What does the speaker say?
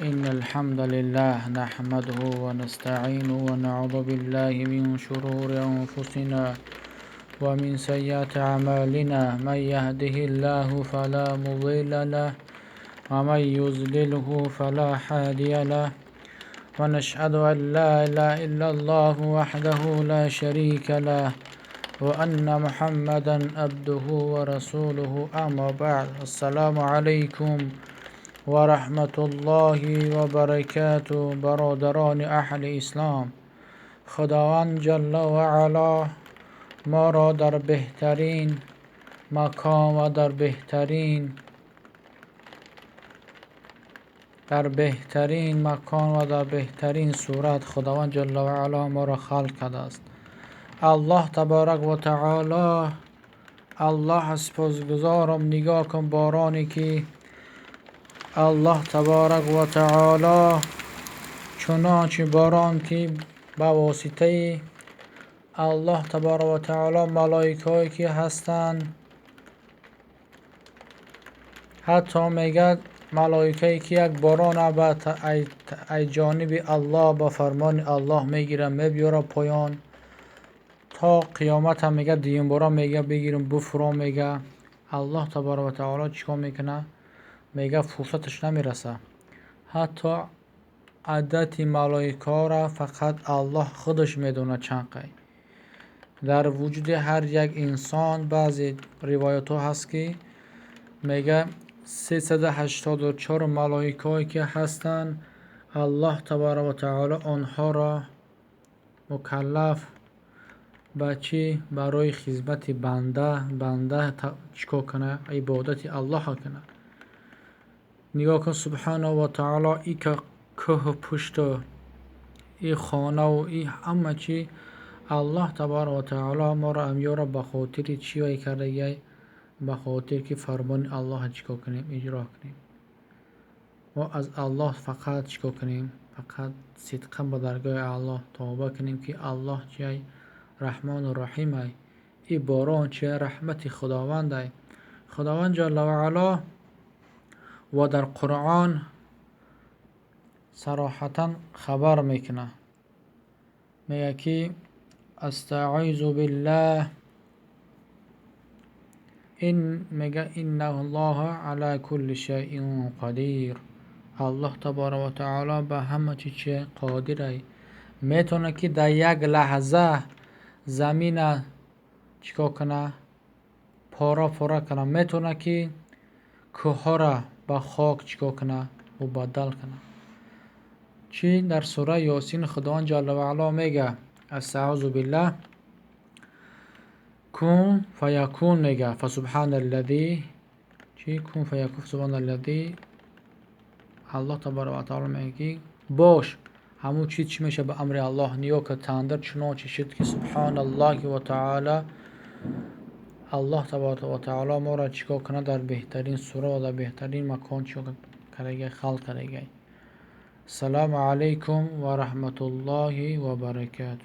إن الحمد لله نحمده ونستعينه ونعوذ بالله من شرور أنفسنا ومن سيئات أعمالنا. من يهده الله فلا مضل له ومن يضلله فلا هادي له، ونشهد أن لا إله إلا الله وحده لا شريك له وأن محمدا عبده ورسوله. أما بعد، السلام عليكم و رحمت الله و برکاته. برادران اهل اسلام، خداوند جل و علا ما را در بهترین مکان و در بهترین صورت خداوند جل و علا ما را خلق کرده است. الله تبارک و تعالی، الله سپاسگزارم. نگاه کن بارانی که الله تبارک و تعالی چنانچه باران که به واسطه الله تبارک و تعالی ملائکه‌ای که هستند، حتی میگه ملائکه‌ای که یک باران به ای جانب الله به فرمان الله میگیره میبیاره پایان تا قیامت هم میگه دیم باران میگه بگیریم بفرام. میگه الله تبارک و تعالی چیکار میکنه؟ میگه فرصتش نمیرسه. حتی عدد ملائکه را فقط الله خودش میدونه چند قی. در وجود هر یک انسان بعضی روایت ها هست که میگه 384 ملائکه که هستند، الله تبارک و تعالی آنها را مکلف به چی؟ برای خدمت بنده چیکار کنه؟ عبادت الله کنه. نگاه کن سبحانه و تعالی، ای که که پشت ای خانه و ای همه چی الله تبارک و تعالی ما را امیاره به خاطر چی وای کرده گی؟ به خاطر که فرمان الله چیکار کنیم؟ اجرا کنیم. ما از الله فقط چیکار کنیم؟ فقط صدقا به درگاه الله توبه کنیم که الله چی؟ رحمان و رحیم ای. ای باران چی؟ رحمت خداوند ای. خداوند جل و علا و در قرآن صراحتا خبر میکنه، میگه که استعیذ بالله، میگه ان الله علی کل شیء قدیر. الله تبارک و تعالی به همه چی قادر. میتونه که در یک لحظه زمین چیکار کنه؟ پاره کنه. میتونه که کوه را به خاک چیکار کنه؟ و بدل کنه. چی در سوره یاسین خداوند جل و علا میگه استعوذ بالله کن فیکون، میگه فسبحان الذی چی کن فیکون سبحان الذی. الله تبارک و تعالی میگه باش، همون چیز چی میشه به امر الله. نیا که تندر چنانچه شد که سبحان الله و تعالی الله تبارک و تعالی ما را چیکار کنه؟ در بهترین سوره و در بهترین مکان چیکار کرده؟ خلق کرده. السلام علیکم و رحمت الله و برکاته.